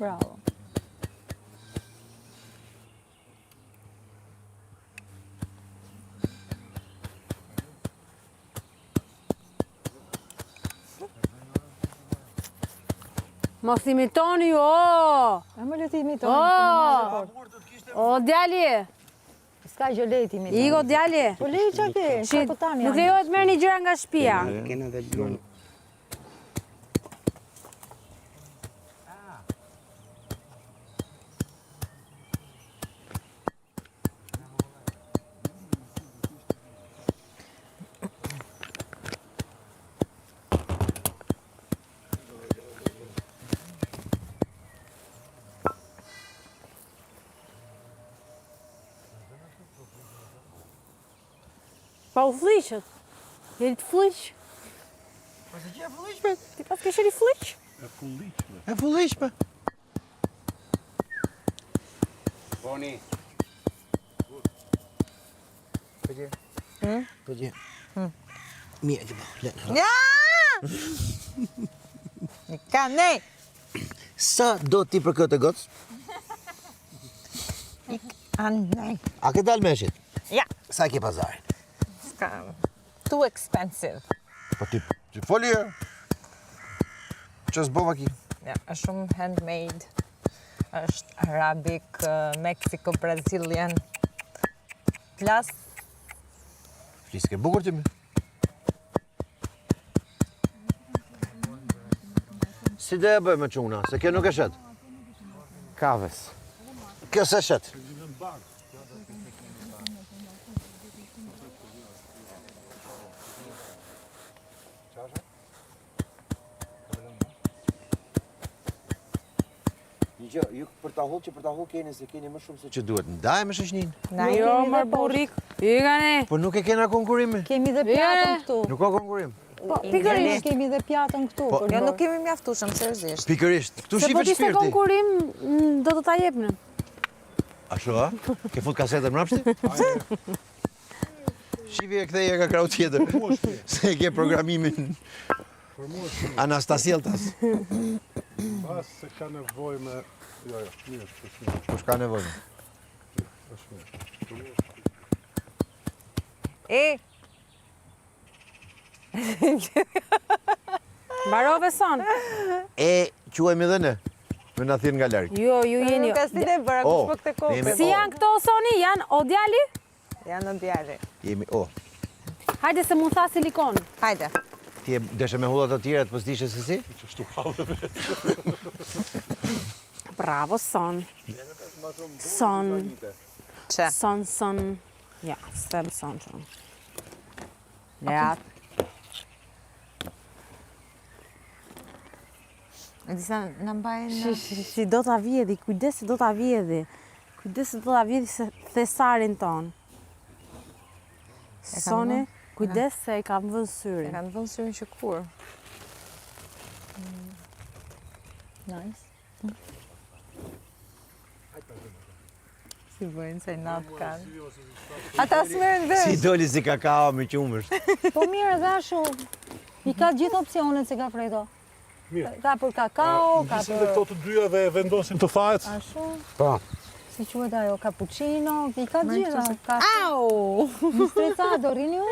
Bravo. Mos imitoni, o! E më leti imitoni. O, djali! Ska gjë leti imitoni. Igo, djali! Po lej që ke, që po tani Nuk lejohet merë një gjëra nga shtëpia. Kena dhe dron. Pa u fliqët. Jeri të fliq? Pas e që e fulliqme? Ti pas ke sheri fliq? E fulliqme. Boni. Përgje. Përgje. Mire që po, lënë. Ja! Ka nej! Sa do ti për këtë gocë? Nej. A ke dalë meshit? Ja. Sa ke pazarin? Ska. Too expensive. Po ti foli e? Që s'bova ki? Ja, është shumë handmade. Është Arabic, Mexico, Brazilian. Plus, Flisë ke bukur ti mi? Si dhe e bëj me quna, se kjo nuk e shet? Kaves. Kjo se shet? Ju për ta hull që për ta hull keni se keni më shumë se që duhet. Ndaj me shoqnin. na Jo, marë burrik. Ikani. Po nuk e kena konkurime. Kemi dhe pjatën këtu. Nuk ka konkurim. Po, pikërisht kemi dhe pjatën këtu. Po, për jo dorë. nuk kemi mjaftueshëm seriozisht. Pikërisht. Ktu Se po shifet t'ishte shpirti. konkurim, do të ta jepnin. Ashtu a? Ke fut kasetën mrapshti? Shivi e ktheje ka krau tjetër. Se e ke programimin. Anastasieltas. Pas se ka nevoj me... Jo, mirë, është mirë. Po shka nevojë. Është mirë. E, Mbarove son. E quajmë edhe ne. Me na thirr nga larg. Jo, ju jeni. nuk ka si ne bëra, Oh, kush po këte ne jemi- kokën. Si janë këto soni? Janë o djali? Janë në djali. Jemi Hajde se mund tha silikon. Hajde. Ti e deshe me hullat të tjera të pëstishe se si? Bravo, son. Son. Që? Son. Ja, s'tem son që. Ja. E disa në mbajnë... Si do t'a vjedhi, kujdes se do t'a vjedhi. Kujdes se do t'a vjedhi se thesarin ton. Soni, kujdes se i kam vënë E syrin. kanë vënë syrin që kur. Nice. Si bëjnë se natë kanë. Ata s'merren vesh. Si doli si kakao me qumësht. Po mirë, dhe ashtu. I ka gjithë opcionet se ka Fredo. Mirë. Ka për kakao, ka Njësin dhe për... këto të dyja dhe vendosin të fajet. Ashtu. Po. Si quhet ajo, cappuccino, i ka gjitha. Ka Au! strizado, rini ju?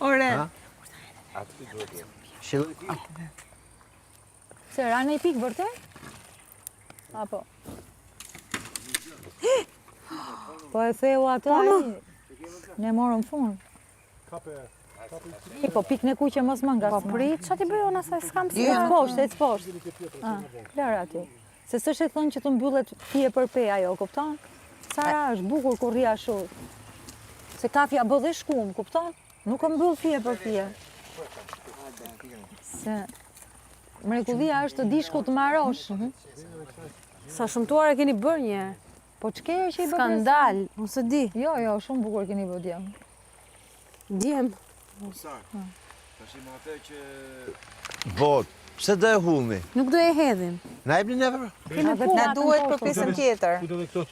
Ore. Shilloj. Se rane i pikë vërtet? Apo? Po e theu atë ai. Ne morëm fund. Kape... Po pikë në kuqe mos më nga. Po prit, qa ti bëjo në asaj s'kam si. Ec poshtë, ec poshtë. Klara aty. Se s'është e thënë që të mbyllet fije për pe ajo, kupton? Sara është bukur kur rri ashtu. Se kafja bë dhe shkum, kupton? Nuk e mbyll fije për fije. Se mrekullia është të dish ku të marrosh. Sa shumtuar e keni bërë një. Po ç'ke që i bë? Skandal, unë se di. Jo, shumë bukur keni bë djem. Djem. Po, pse do e hullni? Nuk do e hedhim. Na jepni neve? Kemi dhe punë. Na duhet për pjesën tjetër. Kujtë edhe këto.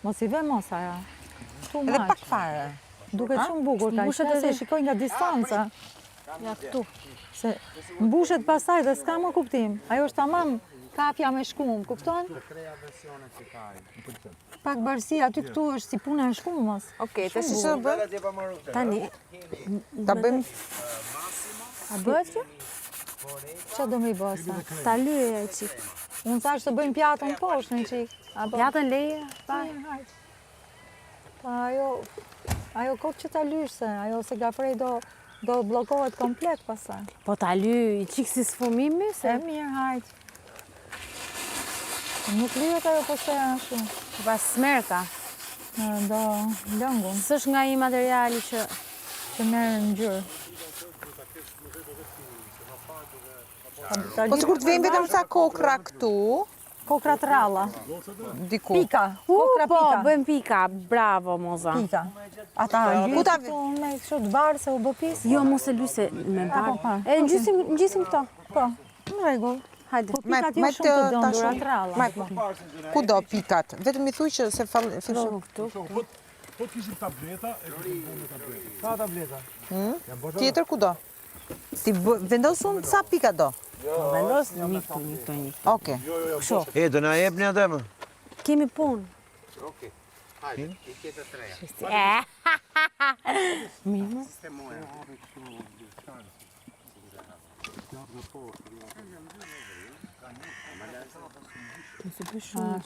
Mos i ve mos aja. Tu Edhe pak maq. fare. Duket shumë bukur ka. Mbushet Se edhe- shikoj nga distanca. Ja këtu. Se mbushet pastaj dhe s'ka më kuptim. Ajo është tamam kafja me shkum, kupton? Pak barësi aty këtu është si puna e shkumës. Okej, të si që bë? Tani, Ta bëjmë A bëhet kjo? Qa do me i bëhet sa? ta lyje e qik. Unë thash të bëjmë pjatën poshtë në qik. Pjatën leje? Pa ajo kokë që ta lysh se, ajo se gafrej do blokohet komplet pasaj. Po ta lyje i qik si sfumimi? Se mirë, hajtë. Nuk lyhet ajo po se ashtu. Pas smerta. Do lëngun, S'është nga i materiali që... që merë në gjyrë. Po sikur të vejmë vetëm sa kokra këtu, Kokra të ralla, diku. pika, kokra Po, pika. bëjmë pika. Bravo, Moza. Pika. Ata Ku ta- lytë me kështu të barë se u bë pis. Jo, mos e lyse me po, barë. E ngjisim këto. Po, në rregull. Hajde. Po pikat jo shumë të dëndura të ralla. Ku do pikat? Vetëm i thuj që se fillon. Po kishim tableta, e kishim bu me tableta. Sa tableta? Tjetër ku do? Ti vendos unë sa pika do? Vendos një këtu. Okej. E, do na jep një atë më? Kemi punë. Okej. Hajde, i kete treja. Mirë.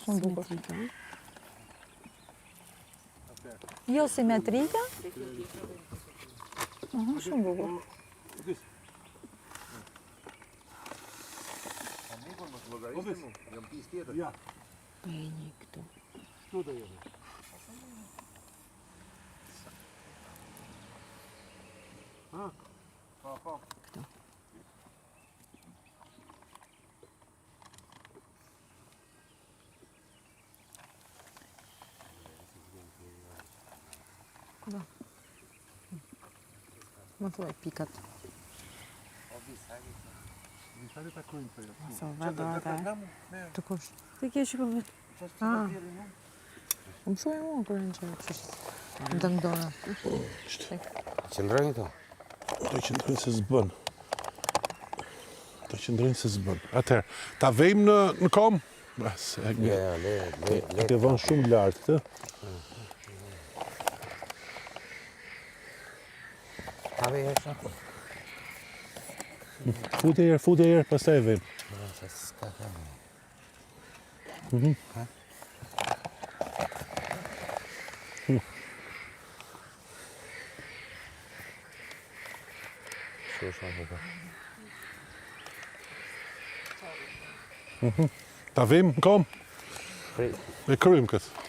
Shumë bukur. Jo simetrike. Shumë bukur. Ja, Një këtu. këtu do jemi. Më thuaj pikat. Visari ta kujnë të jetë. So, vado Të kush? Ti ke që po vetë. Më thuaj unë kërë në që qështë. Më të ndona. Qëndrojnë këto. Do qëndrojnë se zbën. Do qëndrojnë se zbën. Atëherë, ta vejmë në kom? Bas, Le. të vënë shumë lartë këtë. Ta vej e shumë. Fute herë, pastaj vejmë. S'ka ka. Ta vejmë në kom? E krymë këtë.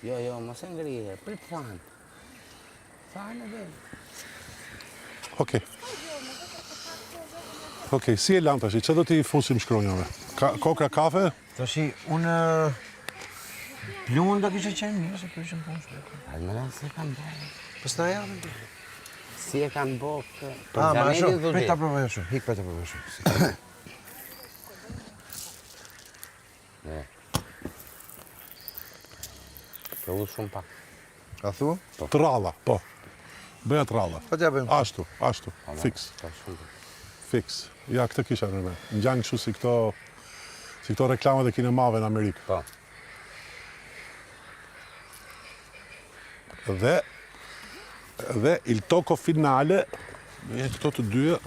Jo, mos e ngrije, prit thanë. Thanë dhe. Okej, si e lanë tash? Që do t'i fusim shkronjave? Kokra kafe? Tashi, unë... Pluhën do kishte qenë mirë se kishim punë shpejt. Almena si e kanë bo. Pastaj javën. Si e kanë bo Ah, ma Xhaneti shumë, do prit ta di. provoj shumë. Hik prit ta provoj shumë. Provu shumë pak. A thu? Të ralla, po. Bëja të ralla. Po t'ja bëjmë. Ashtu, fix. Po shumë. Fix. Ja, këtë kisha në me. Në gjangë kështu si këto reklamat e kinemave në Amerikë. Po. Dhe il tocco finale, me këto të dyja,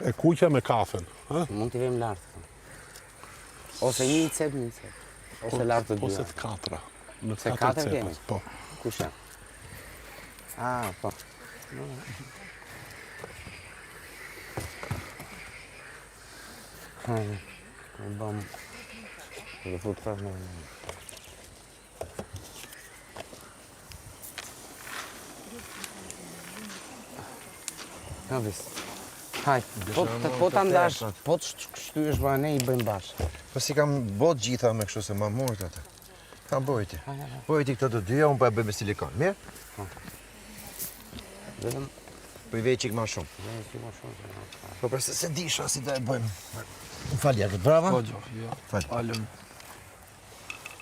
e kuqja me kafen. Mund t'i vejmë lartë. Ose një cep. Ose lartë të Ose dyja. të katra. Në Se katër katër kemi? cepat, po. Kush janë? Ah, po. Hajde, e bëm. Dhe fut prash në... Ka vis. Hajde, po ta ndash, po të shtyhesh ba ne i bëjmë bashkë. Po si kam bot gjitha me kështu se ma mort atë. Kam bojti. Bojti këto të dyja, unë po e bëj me silikon. Mirë? Vetëm, Po i vej qik ma shumë. ne si më shumë. Po përse se disha si da e bëjmë. Më falë jakët, brava? Po, jo. Falë. Alën.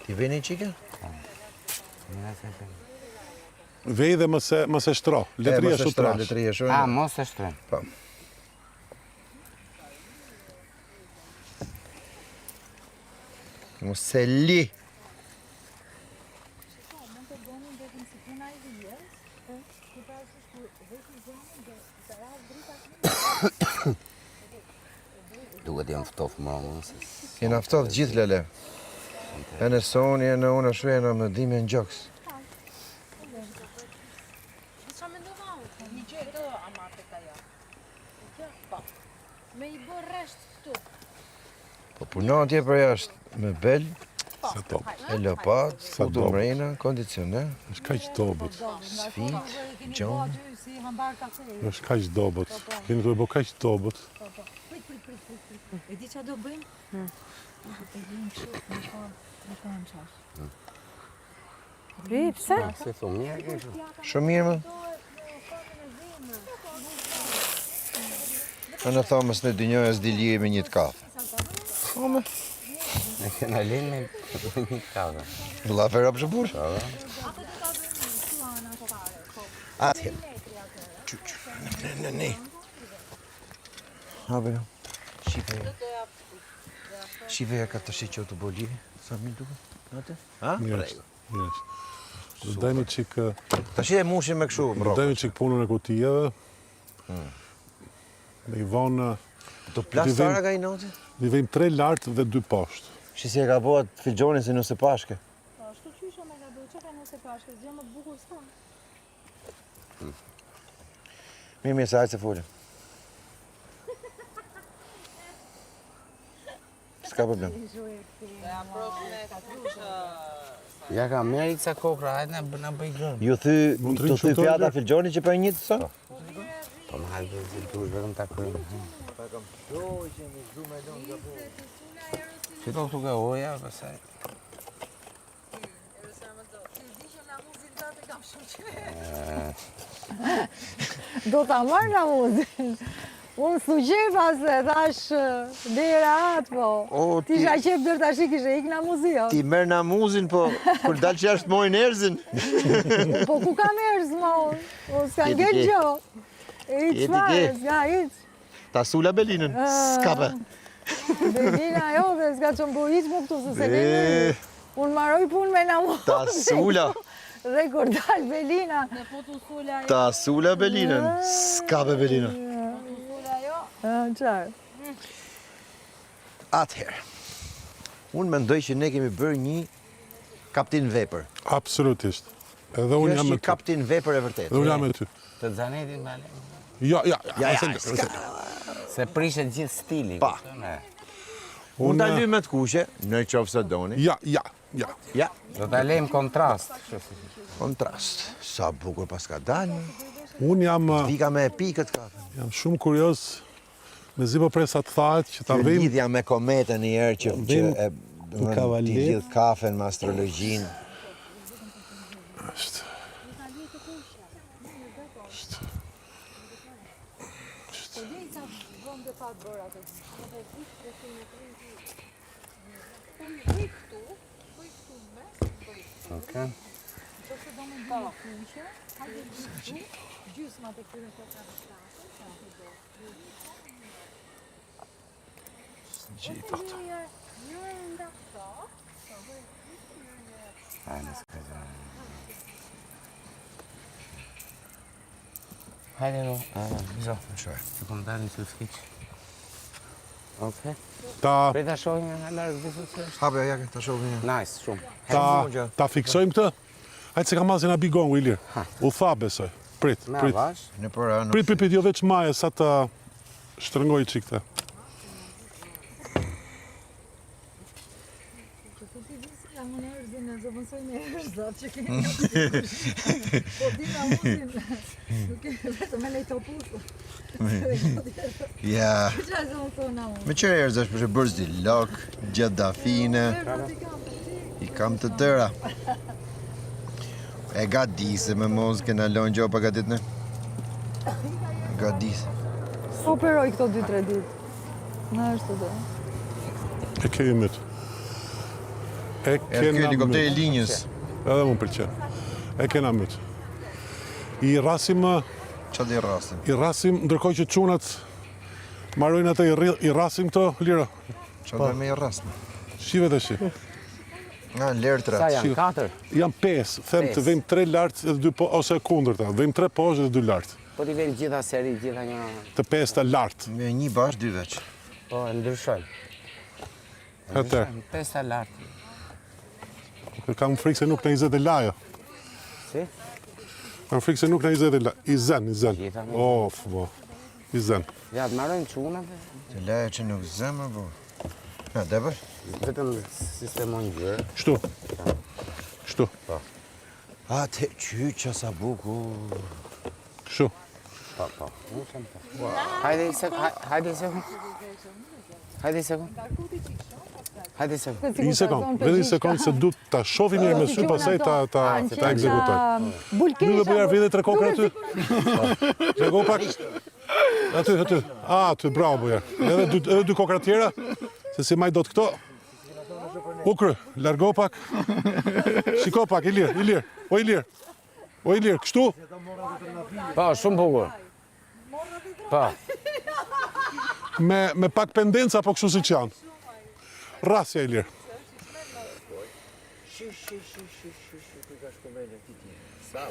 Ti vej një qike? Vej dhe mos e shtro. Letria shumë trash. Letria A, shumë. mos e shtrem. Po. Mos se li. Duhet jam ftof më mos. Jena ftoft gjithë lele. E në Soni, e në unë ashtu, e në më dimi në gjoks. Me I bë resht këtu. Po punon tje për jashtë me bel, Sa top. e lopat, futu dobët. mrejna, kondicioner, Është kaq dobët. sfit, gjon. Është kaq dobët. Keni të bëj kaq dobët. E di çfarë do bëjmë? E vim kështu, në kanë çfarë. Pse? Si thon mirë. Shumë mirë më. A në thamës në dy njëja s'di lije me një të kafe. Ne kena lënë me një kavë. La vera për shëpur. Atje. Në. Ha bërë. Shive ka të shi që të boli. Sa mi duke? Ha? Yes. Do dajmë çik Ta shi e mushim me këshu, do bro. dajmë çik punën e kutijeve. Dhe I vonë Do plas Ti vim- tara ka i noti? i vejmë 3 lart dhe 2 poshtë. Shi si e ka bëhat filgjonin si nëse pashke. Ashtu qysha me ka bëjë, që ka nëse pashke, zgjë më të bukur s'ka. Mirë, se hajtë se fulim. S'ka problem. Ja ka merrit sa kokra, hajde na bëj gërm. Ju thy, Mund të të rritë thy shumë të fjata orë? filgjoni që për një të sa? Po më hajde të vetëm ta kryjmë. Që do të ka oja, pasaj. Do ta marr nga muzin. Unë s'u se thash dera atë, po. O, Ti isha qep dër tash i kishe ik nga muzio. Ti merr namuzin, po kur dal që jashtë mojnë erzin. Po ku kam erz ma unë? Unë s'ka Jeti ngel ke. gjo. E i Jeti qfarë, ke. s'ka iq. Ta sula Belinën, s'kape. Belina jo dhe s'ka që mbu iq mu këtu, se se kemi. Unë maroj punë me namuzin. Ta sula, Dhe kur dal Belina. ta sula Belinën, s'kape Belina. Qarë? Atëherë, unë mendoj që ne kemi bërë një kaptin vepër. Absolutisht. Edhe Kjo unë është jam me një ty. kaptin vepër e vërtet. Edhe unë jam me ty. Të Zanetin bale. Ja. s'ka. Se prishet gjithë stili. Pa. kupton, e. Unë ta Unë lymë me të kuqe, në qofë se doni. ja. Ja, Do ta lejmë kontrast. kështu si. kontrast. Sa bukur pas ka dalë. Unë Vika me pikët kafe. jam shumë kurioz me zi po presa të thahet që ta Kjo vejmë lidhja me kometën një herë që Vim e në kavalet. ti lidh kafen me astrologjinë. është. Okej. Hajde s'ka gjë. Hajde no. Zo, të kom dalë në skiq. Okej. Ta Prita shohim nga larg gjithë se është. Hape ja ta shohim një. Nice, shumë. ta fiksojmë këtë. Hajtë se ka mazin a bigon, Ilir. U tha besoj. Prit. Na vash. Në përra, në Prit, jo veç maje sa të shtrëngoj qik të. Ja. Me qërë erës është përshë bërës di lok, gjadafine, i kam të tëra. E ga disë me mos kena lonë gjo pa ga ditë në. Ga disë. Operoj këto 2-3 ditë. Në është të E kemi të. E E kjo kena helikopteri më. linjës. Edhe më pëlqen. E kena myt. I rrasim, Qa di rastin? ndërkohë që çunat marrojnë atë i rrasim këto lira. Qa do me i rastin? Shive të shi. Nga në lerë të Sa ratë. janë? 4? Janë 5, them të vejmë 3 lartë edhe 2 poshtë, ose kundërta, vejmë 3 poshtë edhe 2 lartë. Po t'i vjen gjitha seri, gjitha një... Të 5 lartë. Me një bash, 2 veç. Po, e ndryshojnë. Atër, 5 lartë. kam frikë se nuk në 20 e laja. Si? Kam frikë se nuk në 20 e laja. I zen. Gjitha me- Of, bo. I zen. Ja, të marrojnë çunat, Të laje që nuk zemë, bo. Ja, debër? vetëm sistemon gjë. Kështu. A, te qyqa sa bukur. Kështu. Po. Hajde i sekund. Hajde i sekund. Një sekund, vedhe një sekund se du ta shofi mirë me sy, pasaj ta ekzekutoj. Bulkesha. Nuk dhe bëjar vide 3 kokër aty? Lego pak. Aty. Aty, bravo bëjar. Edhe 2 kokër tjera, se si maj do të këto. Ukrë, largo pak. Shiko pak, i lirë. O i lirë, kështu. Po, shumë bukur. Po. Me pak pendenca, po kështu si që janë. Rasja i lirë.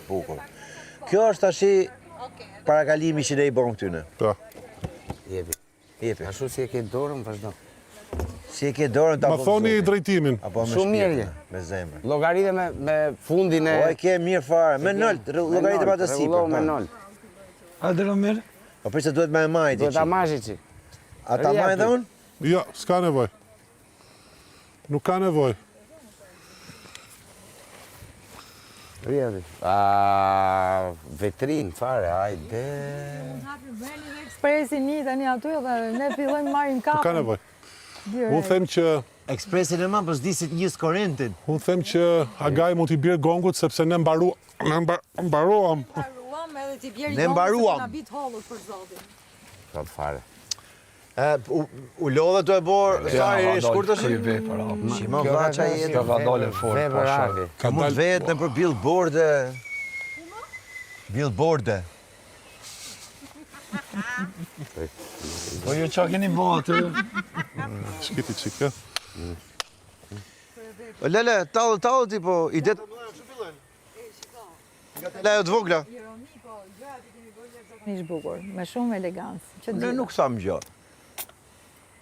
Bukur. Kjo është tashi parakalimi që ne i bon këtyne. Ta. Jepi. Ashtu si e ke dorën, vazhdo. Si e ke dorën ta Ma thoni drejtimin. Apo me Shumë mirë shpirtin, je. me zemrë. Llogarite me fundin e... O e ke mirë fare, me nëllë, llogaritë pa të Rregullo me sipër. nol. Po përse duhet me e majti Duhet ta që. mashi çik. A ta maj dhe unë? Jo, s'ka nevoj. Nuk ka nevoj. Rjeti. Vetrin, fare, hajde. Ekspresi një tani aty dhe ne fillojmë marrim Nuk ka kapën. nevoj. Unë them që Ekspresin e ma, për s'disit njës korentin. Agaj mund t'i bjerë gongut sepse ne mbaruam. Mbaruam edhe ti bjeri Ne mbaruam. Na bit hollur për zotin. Thot fare. U lodhe të e borë, sa i shkurt është? Shima vla qa jetë. Kjo ka dole fort. Veber arvi. Ka mund vetë në për billboarde. Billboarde. Po ju qa keni bo aty? Shkiti qikë. Lele, talë ti po, i detë... Lejo të vogla. Nish bukur, me shumë elegancë. Që Ne nuk thamë gjë.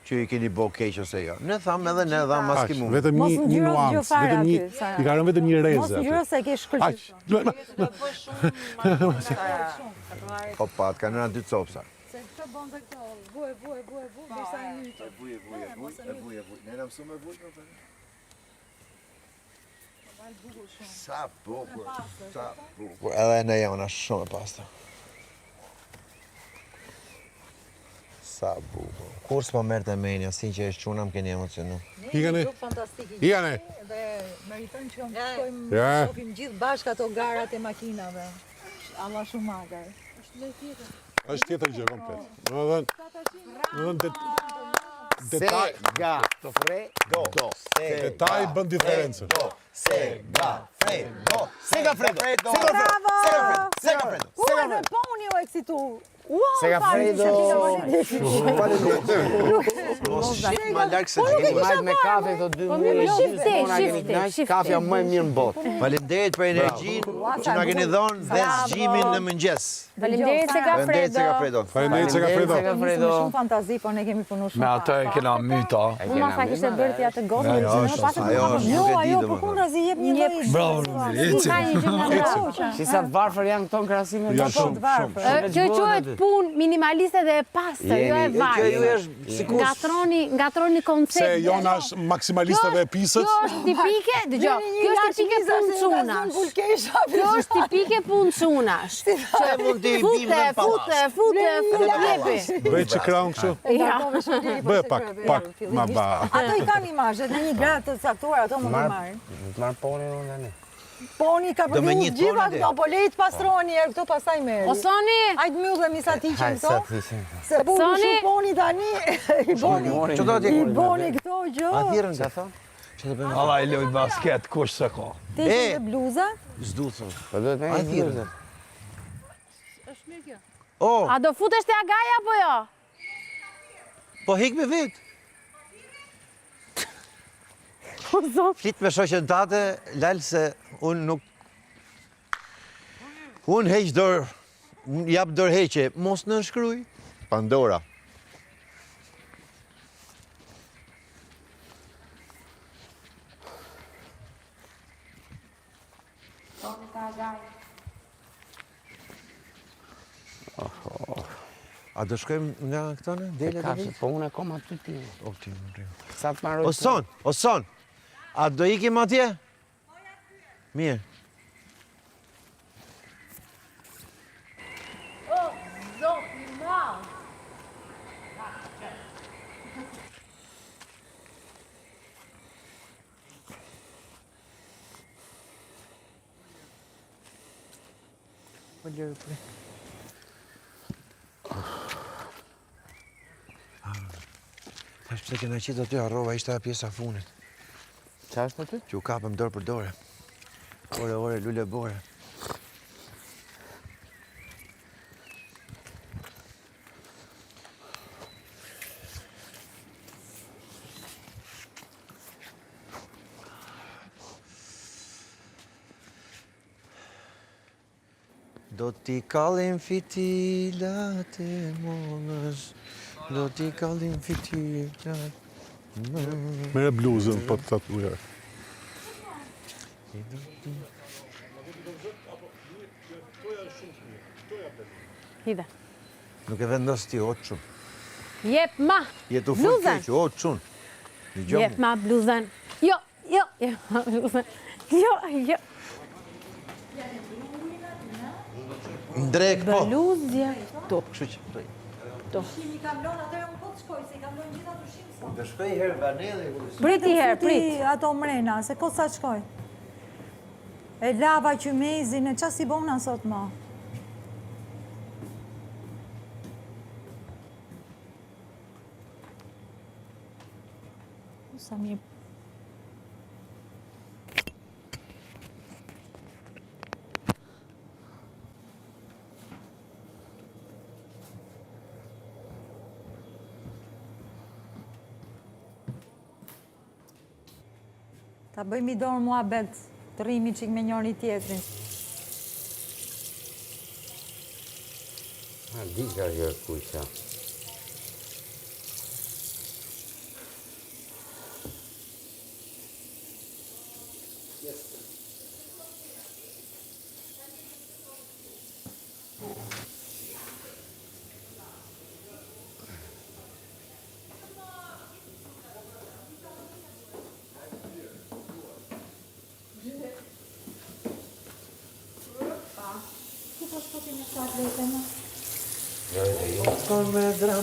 Që i keni bo keq ose jo. Ne thamë edhe ne dha mas ki mund. Vetëm Mos një ngjyro nuancë, gjë fare vetëm një, aty, Sara. i ka rënë vetëm një Mos reze ngjyro aty. se ke shkëlqyer. Opa, të kanë rënë 2 copsa. Se këtë bën të këto, vuj, derisa e mytë. Ne në mësu me vuj, Sa bukur, sa bukur. Edhe ne jona shumë e pasta. Sa bukur. Kur s'po merë të menja, sinqerisht quna më keni emocionu. Ikani? Fantastike. Ikani? Dhe meritojmë që shkojmë Ja. shohim gjithë bashkë ato garat e makinave. Allah shumë magar. Është tjetër gjë komplet. Domethënë detaj detaj bën diferencën. Bravo! Ua, në poni o eksitu. Ua, Segafredo. Ma larkë se Majt me kafe këto 2 muaj. Kafja më e mirë në botë. Faleminderit për energjinë që na keni dhënë dhe zgjimin në mëngjes. Faleminderit Faleminderit Segafredo. Faleminderit Segafredo. Segafredo. Shumë fantazi, po ne kemi punuar shumë. Me ato e kena myta. Uma sa kishte bërë ti atë gocën, Ajo që është, në pasë ajo është, nuk e di Jo, domethënë. përkundrazi jep një lloj. Bravo, Lumiri, ka një gjë nga Si sa të varfër janë këto në krahasim me Janë shumë. Kjo quhet punë minimaliste dhe e pastër, jo e Kjo ju varfër. është sikur Ngatroni koncept. Se jona është maksimalisteve e pisët. Kjo është tipike, dëgjoj, kjo është tipike punë çunash. Kjo është tipike punë çunash. mund t'i bim në pallas. Fute, jepi. Bëj që kraun kështu. Ja. Bëj pak, ma ba. Ato i kanë imazhet në një gratë të caktuar, ato mund të marrin. Marë poni unë tani. Poni ka Do me përdu një gjitha tonë, këto, po lejt pastroni herë këto pastaj merri. O Soni, Hajtë mbyllemi sa tiqen Hajde, këto. sa t'ishin. Se po Soni? shu poni tani, i boni Që do t'je këto gjë. Athirën që thonë? Alla i loj basket, kush se ka. Ti ke bluza? S'du thot. Po do të Ai nejë thirrë. bluzën. Oh, A do futesh te agaja apo jo? po hik me vet. Flit me shoqen tate, lal se unë nuk... Unë heq dorë, jap dorë heqe, mos në shkruj. Pandora. A do shkojmë nga këtone? Dele dhe Kafshë, vit? po unë e kom aty ti. O, ti më rrim. Sa të marroj. O son, a do ikim atje? Mirë. Tash pse kena qitë aty, harrova, ishte pjesa funit. Qa është aty? Që u kapëm dorë për dore. Ore, lule bore. Do t'i kallim fitilat e monës, do t'i kallim fitilat. Mere bluzën, po të tatuja. Hide. Nuk e vendos ti, o çun. Jep ma Jetu fut bluzën. keq, o çun. Jep ma bluzën. Jo, jep ma bluzën. Jo. Ndrek, po. Bluzja. Kështu që, Shimi kam lënë atëherë unë po të shkoj, se i kam lënë gjitha të shimë. do shkoj herë vaneli. Prit i herë, prit. Ato mrena, se ko sa shkoj. E lava qymezin, e qa si bona sot ma. Sa mirë. Ta bëjmë i dorë mua bet, të rrimi qik me njëri tjetrin. A di ka kjo kuqa.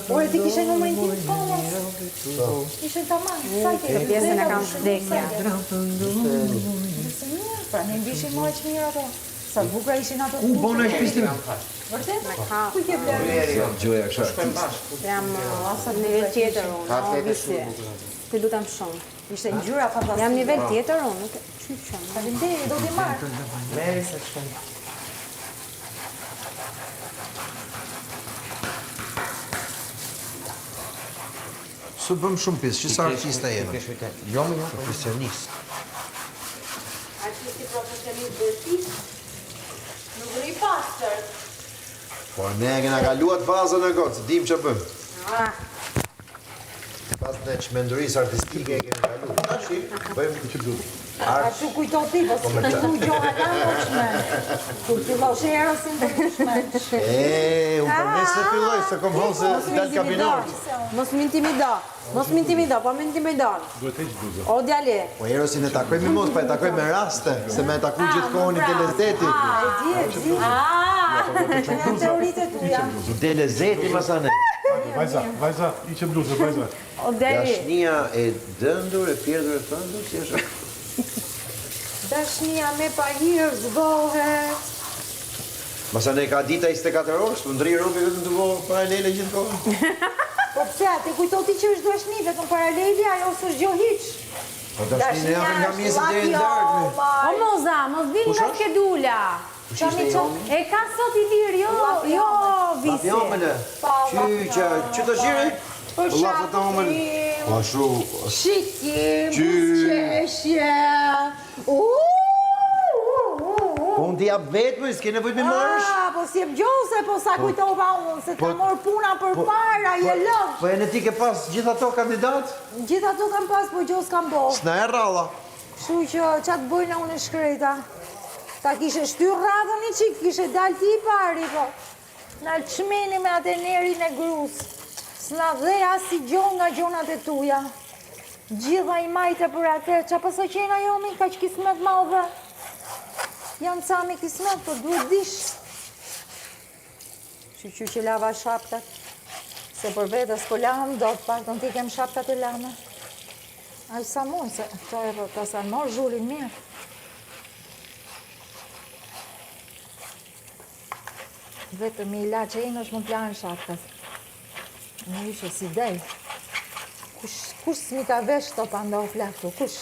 Ore, ti kishe numërin tim të konës? Ishe të manë, sa ke? Pjesën e kam vdekja. Pra, ne mbishim më që mirë ato. Sa bukra ishin ato. Ku bona e shpistim? Vërtet? Ku i ke blerë? Gjoja kësha. Jam asat nivel tjetër unë, o visi. Të lutem shumë. Ishte ngjyra fantastike. Jam nivel tjetër unë, nuk e qyqëm. Faleminderit, do t'i marr. Meri se shumë. Su bëm shumë pis, që sa artista jena? Jo, më jo. Profesionist. Artisti profesionist bërtit, nuk rri pastër. Po ne kena kaluat fazën e gotë, se dim që bëm. Pas të çmendurisë artistike e kena kaluat. Tashi, bëjmë që duhet. Ashtu kujto ti, po si të du gjoha ta në shmen. Kur ti losh erosin të në shmen. Unë përmes se filloj, se kom hëllë se dal kabinor. Mos më intimido, po më intimido. Duhet heq bluzën. O djali, Po Erosin e takoj me mos, pa e takoj me raste, se me e taku gjithkohën i delezeti. Janë teoritë tuja. I delezeti masane. Vajza, i që bluzën, vajza. o djali. Dashnia e dëndur, e pjerdur, e thëndur, si është? Dashnia me pahirë zbohet. Masane ka dita 24 orë, së ndri robi vetëm të bëhë paralele gjithkohën. Po pse, ti kujto ti që është dashni, vetëm paraleli, ajo së është gjo hiq. Po tash ne jam nga mjesë deri në larg. O moza, mos vini nga skedula. E ka sot i lirë, jo, visi. Papjomële. Që të shiri? Allah fëtomën. Po shu. Shikim, busqeshje. Po unë t'jap vetë, më s'ke nevojt me marrësh? Po si e gjose, po sa kujtova unë, se të morë puna për para, je lëvë. Po e në ti ke pas gjitha to kandidat? Gjitha to kam pas, po gjos kam bo. S'na e rralla. Shu që qatë bojna unë e shkreta. Ta kishe shtyr radhën i qik, kishe dalë ti i pari, po. Në qmeni me atë nerin e grus. S'na dhe as i gjon nga gjonat e tuja. Gjitha i majte për atë, qa pëso qena jomi, ka që kismet madhe. Janë ca me kismet, për duhet dish. Që lava shaptat. Se për vetës po lahëm do të pak, të t'i kem shaptat e lame. Aj sa mund, se ta sa morë zhullin mirë. Vetëm i la që inë është më planë shaptat. Në ishe si dej. Kush s'mi ka vesh të pandofla këtu, kush?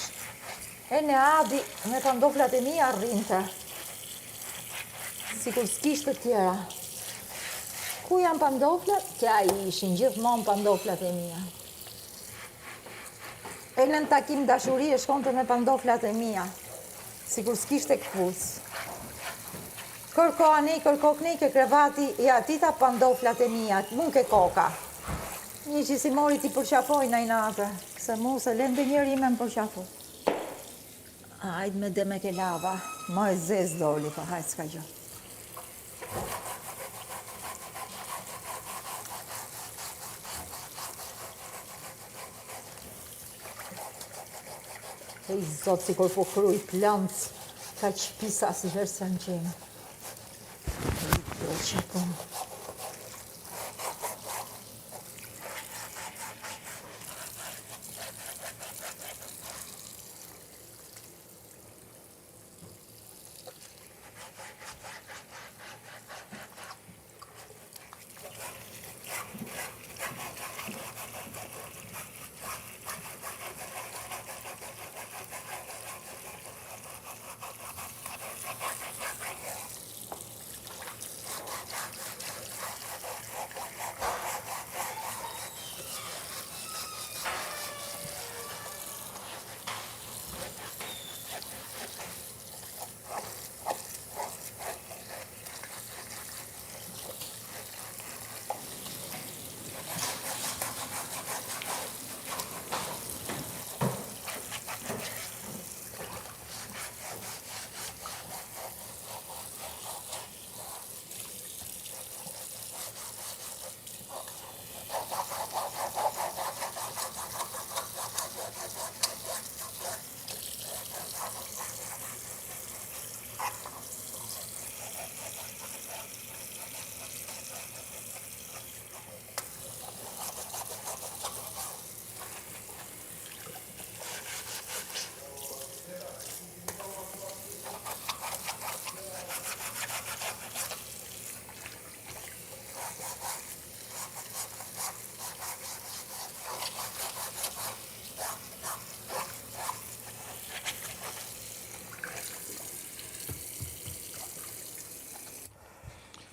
E në Adi me pandoflat e mija rrinte. Si kur s'kishtë të tjera. Ku janë pandoflat? Kja i ishin gjithmonë pandoflat e mija. E në takim dashuri e shkonte me pandoflat e mija. Si kur s'kishtë e këpus. Kërko ani, kërko këni, ke krevati i atita pandoflat e mija, mund ke koka. Një që si mori ti përqafoj në inate, se mu se lende njëri me më përqafoj. Hajde me dhe me ke lava, ma e zez doli, pa hajde s'ka gjë. E i zotë si kur po kruj plancë, ka që pisa si herë se në qenë. Që po.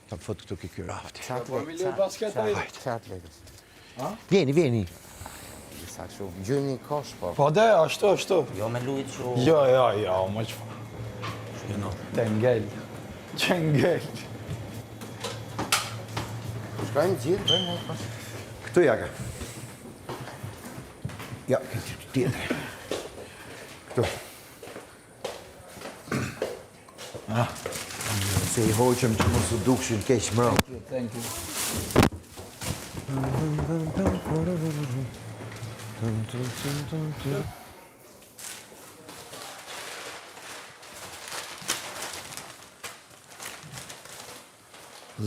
Kam fot këtu ke ky rafti. Qatë vetës. Vjeni. Sa që gjymë një kosh, po. Po dhe, ashtu. Jo me lujt që... Jo, më që... Tengel. Shkojmë gjithë, bëjmë një kosh. Këtu jaka. Ja, këtë tjetër. Këtu. Se i hoqëm që mos u dukshin keq mërë. Thank you.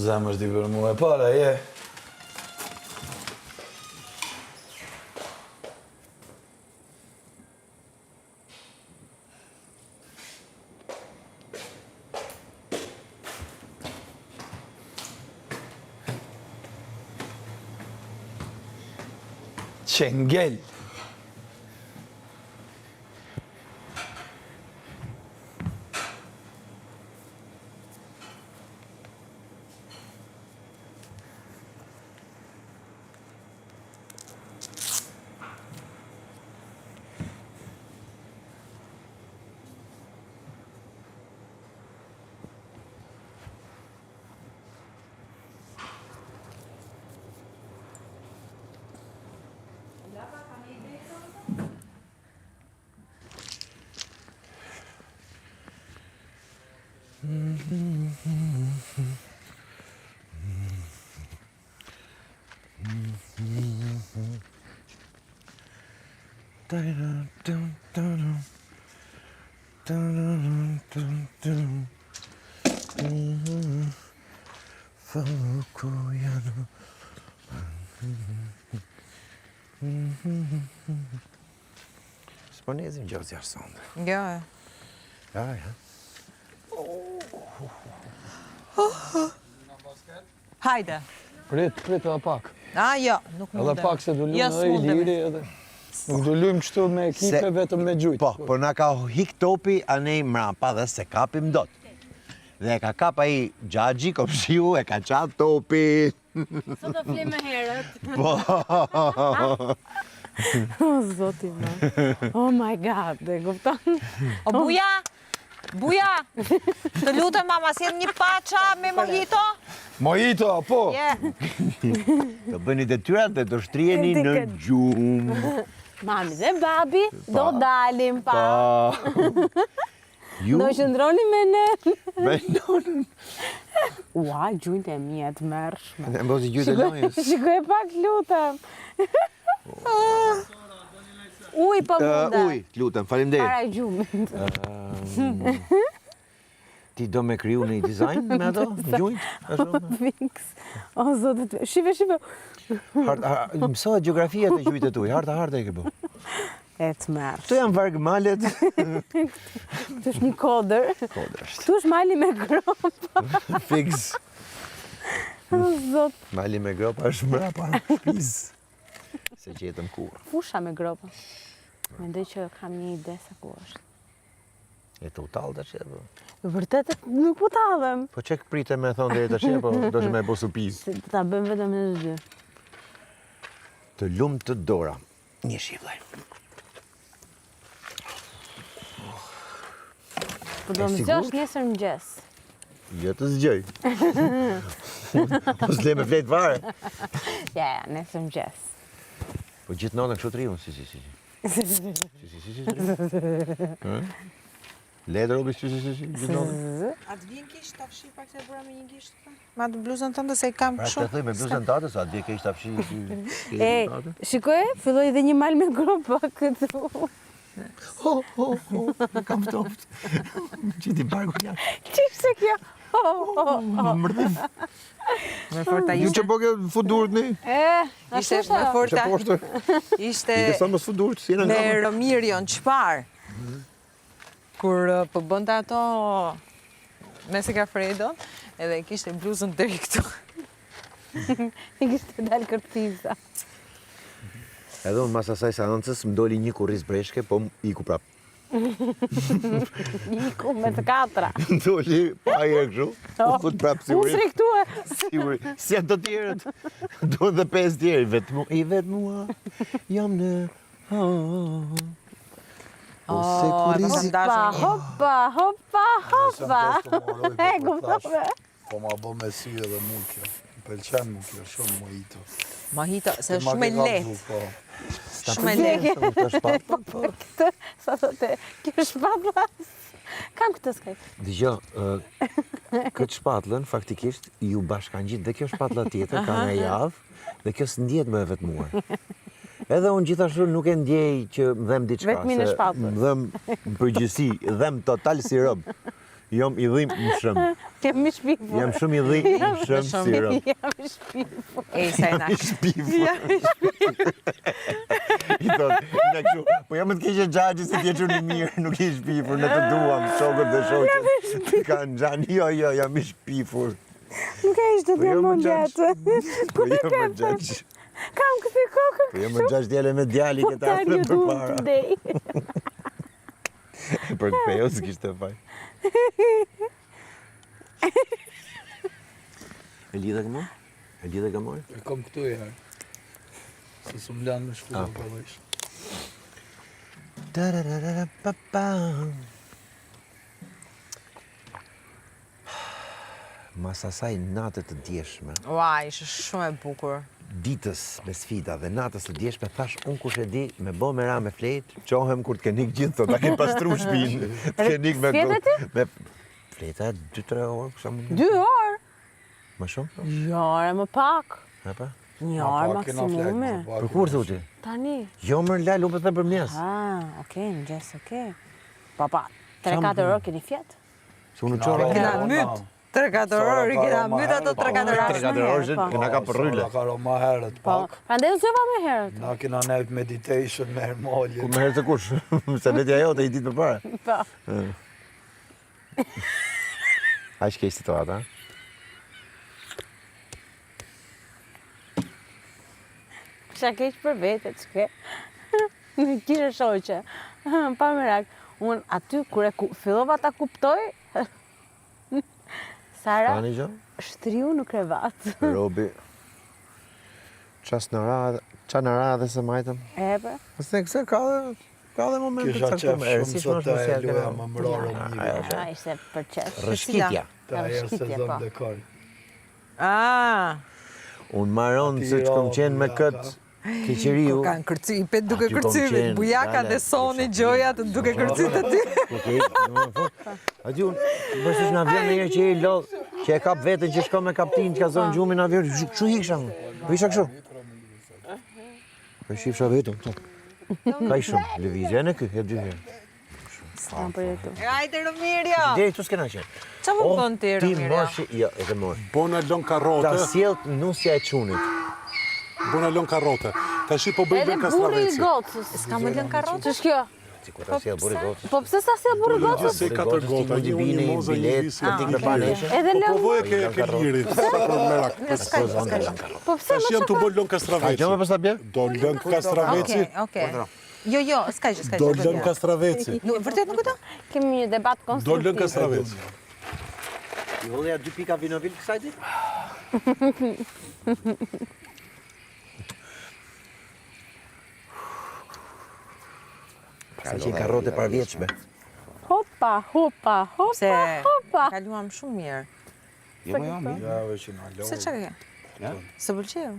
Zemër t'i për mu e para, je. Qengel. S'po nezim gjatë jashtë sonde. Jo. Ja, ja. Hajde. Prit edhe pak. Jo, nuk mundem. Edhe pak se du lumë Jo, në i s'mundemi. liri edhe... Nuk du lumë kështu me ekipe vetëm me gjujtë. Po, por na ka hik topi anej mrampa dhe se kapim dot. Dhe e ka kap ai Xhaxhi Kopshiu, e ka çat topi. Sot do flim më herët. Po. O, zoti më. Oh my god, e kupton? O buja! Buja! Të lutem mama, sjell një paça me mojito? Mojito, po! Të bëni detyrat dhe të shtriheni në gjumë. Mami dhe babi do dalim pa. Ju? Do qëndroni me ne. Me nonën. Ua, gjujtë e mjetë mërshme. Ne mbozi gjujtë e lojës. Shikoj pak lutem. Uj, po mundë. Uj, lutem, faleminderit. Para gjumit. Ti do me kriju një dizajn me ato? Gjujtë? Fix. O, zotet. Shive. Mësohet geografia të gjujtë tuaj, harta e ke bo. E të mërsh. Këtu janë vargmalet. Këtu është një kodër. Kodër është. Këtu është mali me gropa. Fix. O, zot. Mali me gropa është mrapa shtëpis. Se gjetëm kur. Fusha me gropa. Mendoj që kam një ide se ku është. E të utallë të që, po. Vërtet nuk po tallem. Po që këprite me thonë dhe të që, po do që me bo supis. Ta bëjmë vetëm në dy. Të lumë të dora. Një shivlaj. Po do më zgjosh nesër mëngjes. Jo të zgjoj. Po s'le me fletë vare. Ja, nesër mëngjes. Po gjithë natën kështu të rivën, si. Ledë robi, si, gjithë natën. A të vjen kish të fshi pak se bëra me një gisht? Ma të bluzën tënde se i kam Pra shumë. të thëj me bluzën tate, sa dje ke ishtë apshi. Shikoj, filloi dhe një mal me gropa këtu. Kam ftoft. Qiti barku jashtë. Ç'ishte kjo? Mërdhim. Me forta Ju që po ke fudurët ne? Ishte me forta. Poshtër. Ishte I ke sa mos fudurët, si në me nga. Romirion Çpar. Kur po bënte ato me Sigafredo, edhe kishte bluzën deri këtu. I kishte dalë kërtisa. Edhe unë mas asaj seancës më doli një kurriz breshke, po iku prap. Iku me të katra. Më doli pa e kështu, po fut prap sigurisht. Usri këtu e. Sigurisht. Si ato tjerët. Do dhe 5 tjerë, i vetë mua, jam në... Ose kurrizi. Hoppa. E kuptove. Po ma bë me sy edhe mu kjo. Më pëlqen mu kjo, shumë mojito. Mojito, se shumë e lehtë. Shumë e lehtë. Këtë, sa thote, kjo shpatlla. Kam këtë skaj. Dëgjo, këtë shpatllën faktikisht ju bashkangjit dhe kjo shpatlla tjetër ka nga javë dhe kjo s'ndjet me vetë muaj. Edhe unë gjithashtu nuk e ndjej që më dhem diçka. Vetmin e shpatllës. Më dhem në përgjithësi, dhem total si rëb. Jam i dhim më shumë. Jam i shpifur. Jam shumë i dhim më shumë si rëb. Jam i shpifur. E, sa e nash. Shpifur. I thot, në kështu, po jam të keqe Xhaxhi se t'je qënë mirë, nuk i shpifur, në të duam, shokët dhe shoqët. Kanë gjanë, jo, jam i shpifur. Nuk e ishte të mund jetë. Po jam më Xhaxhi. Kam këtë kokën. Po jam më Xhaxhi djale me djali Po këta tani për du para. të dej. Për të pejo s'kishte faj. E lidhe këmo? E lidhe këmo? E kom këtu e herë. Se s'u mlanë me shkullë për vëjsh. Mas asaj natët të djeshme, Ua, ishte shumë e bukur. ditës me sfida dhe natës të djeshme, thash unë kush e di me bo me ra me fletë, qohem kur t'kenik gjithë, thot, a ke pastru shpinë, t'kenik me... Fletë ti? Me fleta 2-3 orë, kësha më... 2 orë? Ma shumë? Jo, më pak. E pa? Një orë maksimumi. Për kur thotë? Tani. Jo më la lumpet edhe për mjes. Okej, në gjesë, okej. Pa, 3-4 orë keni fjetë? Se unë çorë Kena myt. 3-4 orë, kena myt ato 3-4 orë. 3-4 orë kena ka për rryle. Ka ro ma herët Po, pak. prandaj u zgjova më herët. Na kena nejt meditation me hermalje. Ku më herë të kush? Se vetja jote i ditë përpara. Po. Aq keq situata. Kisha keq për vete, ç'ke? Nuk kishe shoqe. Pa merak. Unë aty kur fillova ta kuptoj, Sara Tani gjë? shtriu në krevat. Robi. Qa në radhe se majtëm? Epe. Mëse këse ka dhe momente Kisha të qef caktuar. shumë sot të e luja më mërorë mjë. Ishte për qef. Rëshkitja. Ta e se zëm dhe koj. Unë maron se që kom qenë me këtë keqeriu. Kanë kërcipet duke Aty kom kërcipit, qenë, bujaka dale, dhe soni, kisha gjojat duke kërcit të ty. Aty unë, vërsish në avion në njërë që e lodhë, që e kap vetën, që shko me kaptin, që ka zonë gjumin në avion, që hiksha më? Po isha kështu? Po shifsha vetëm, të. Ka i shumë, lëvizja, e në kë, e dy herë. S'kam për jetu. Hajde Romirio! Deri tu s'kena qenë. Qa më bën ti Ti Romirio? moshi, jo, e të morë. Bona lën karote. Ta sjellë nusja e çunit. Bona lën karote. Tashi po bëj Edhe lën burri i kastraveci. gocës. S'ka më lën karrotë? Ç'është kjo? Si ku ta sjellë burri gocës. Po pse s'ta sjell burri i gocës? Se 4 gota, një unë një moza, një bilet, visi. ti me baneshe. Edhe Po lëm. provoje ke liri, sa për merak. Po pse Tash jam të bëj lën kastraveci. Gjë më pas ta bje? Do lën kastraveci. Okej. Jo, s'ka gjë. Do lën kastraveci. Vërtet nuk e do? Kemi një debat Do konstruktiv. lën kastraveci. I hodhja 2 pika vinovil kësaj ditë? Sa që i karrote parvjetshme. Hopa. Se kaluam shumë mirë. Ja, veç në alo. Se që ke? Së pëlqeu?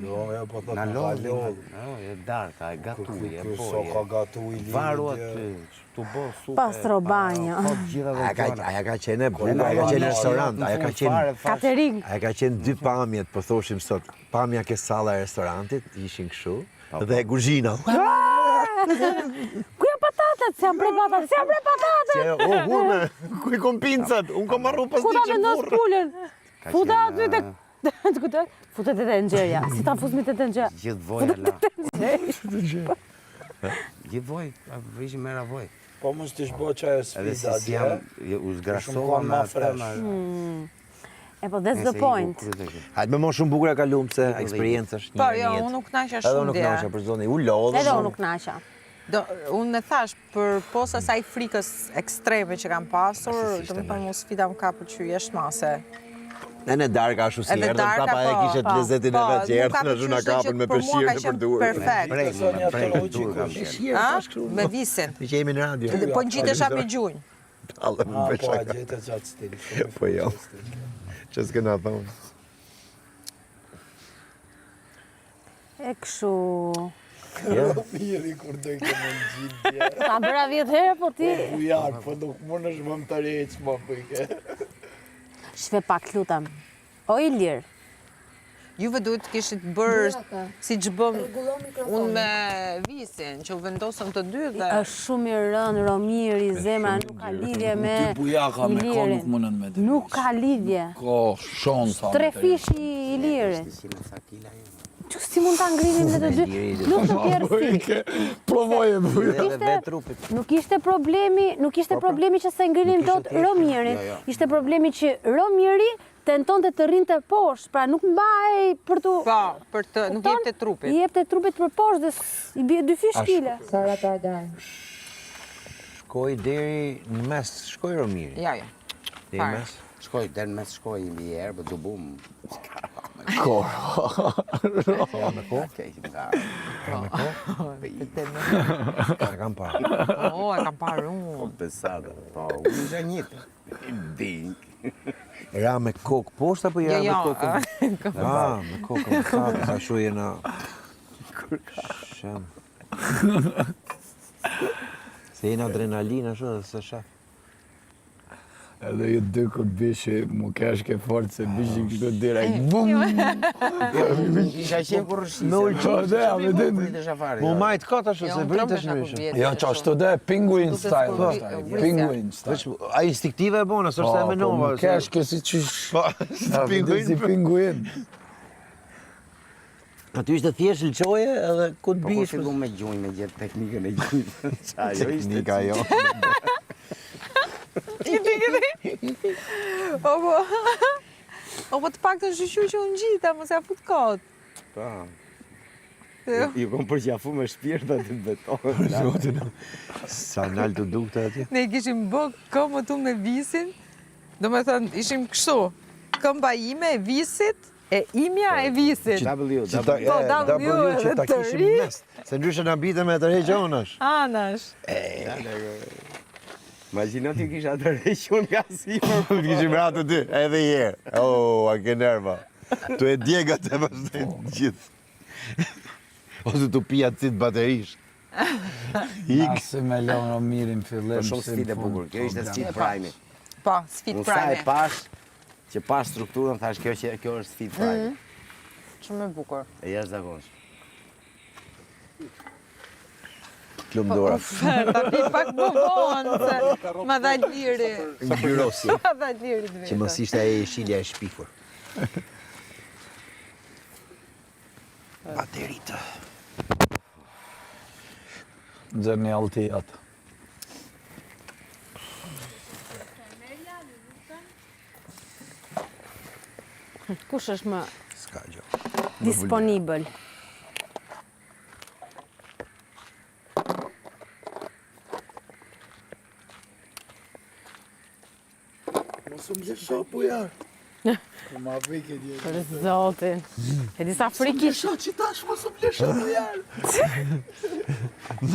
Jo, ja, po të Na në lodhi, alo. e darka, e gatuj, e Këso ka gatu i lidhje. Varu aty, tu bo supe. Pastro banjo. Hot gjitha dhe gjona. Aja ka qenë e bukur, aja ka qenë restorant, aja ka qenë... Catering. Aja ka qenë 2 pamjet, po thoshim sot. Pamja ke salla e restorantit, ishin kështu, dhe kuzhina. Ku janë patatet? Se janë prej patatet. Se, o, hurme, ku i kom pincat? Unë kom marru pas Ku ta diqe vendos burë. pulën? Futa aty të... Futet e të nxerja. Si ta fuzmit e të nxerja? Gjithë voja la. Gjithë voj, vishim mera voj. Po mos t'i shbo qaj e Edhe sfida si jam, u zgrasova me atë. E po, that's the point. Hajtë me mo shumë bukur e kalum se eksperiencë është Po, një jo, jetë. unë nuk knaqja Edhe shumë unë nuk dje. nasha për zoni, u lodhë. Edhe unë nuk naqa. Unë e thash, për posa saj frikës ekstreme që kam pasur, do më thonë mu sfida më ka për që jeshtë mase. E në darka ashu si Edhe erdhën, darka, prapa e po, kishet po, lezetin e po, vetë që nuk ka erdhën në zhuna përqyeshje kapën me që për mua peshirë ka në qenë përdurë. perfekt. Prejkë, dur kam qenë. Me visin. Mi që jemi në radio. Po në gjitesha me gjunjë. Alle më Po, a pesha. gjete qatë stil. Po jo. Që s'kena thonë. E këshu... Miri kur dojke më në gjithje. Ta bëra 10 herë, po ti... U jarë, po nuk më në shmëm të reqë më pëjke. Shve pak, lutem. O i lirë. Juve duhet të kishit bërë si që bëm unë me visin, që u vendosëm të dy dhe... është shumë i rënë, Romiri, zemra nuk ka lidhje me Bujaka me ko Ilirin. nuk mundën me të. Nuk ka lidhje. Ko shonë sa. 3 fish i Ilirit. Që si mund ta ngrinim dhe të dy? Nuk të kjerësi. Provoje buja. Edhe vetë trupit. Nuk ishte problemi që se ngrinim dot Romirin. Ishte problemi që Romiri tentonte të rrinte poshtë, pra nuk mbahej për tu... Po, për të, nuk jep të trupit. I jep të trupit për poshtë dhe i bie 2 fish kile. Sara Pardaj. Shkoj deri në mes, shkoj Romiri. Ja. Deri në mes. Shkoj, der mes shkoj i mjerë, për të bum. Ko. Me ko? E kam parë. O, e kam parë unë. Pesada, po, unë isha njëtë. Dink. Era me kokë poshtë apo era me Jo, kokë? Me kokë, më thakë, sa shu jena... Shem. Se jena adrenalina shu dhe se shef. Edhe ju dy kur bishi, mu kesh ke fortë se bishi kështu direkt. Bum! Isha qenë kur rëshqisë. Me ulqim. Mu majt katash ose vritesh mishë. Jo, që ashtu dhe pinguin style. Pinguin style. Veç, a instinktive e bona, s'është e menova. Mu kesh ke si qysh. Pinguin. Si pinguin. Aty ishte thjesht lëqoje edhe ku të Po kur bish. fillu me gjunjë, me gjithë teknikën e gjunjë. Teknika jo. O po të pak të shqyqy që unë gjitha, mos ja fut kot. Pa. Ju kom përqafu me shpirtat të betonë. Sa nalë të dukte atje. Ne kishim bë këmbë tu me visin, do me thënë, ishim kështu, këmba ime e visit, e imja e visit. W që ta kishim mes. Se ndryshe na bite me të regjonash. Anash. Imagjino ti kisha të rejshun nga sipër. Kishim ratë ty, edhe herë. Oh, a ke nerva. Tu e djegat e vazhdojnë gjithë. Ose tu pija citë baterish. Nasi me lonë o mirin fillim. Po shumë sfide bukur, kjo ishte sfid prime. Po, sfit Unë sa e prime. pash, që pash strukturën, thash kjo është sfid prime. Shumë e bukur. E jashtëzakonshme. Klum dora. Ta pi pak më vonë, se ma dha liri. Ngjyrosi. Ma dha liri të Që vetë. mos ishte e shilja e shpikur. Bateritë. Gjërni altijat. Kush është më Ska gjë. disponibël? Mos më gjë shopu jarë. Ma vike djetë. Për zotin. E disa frikish. Që tash mos më ble shopu jarë.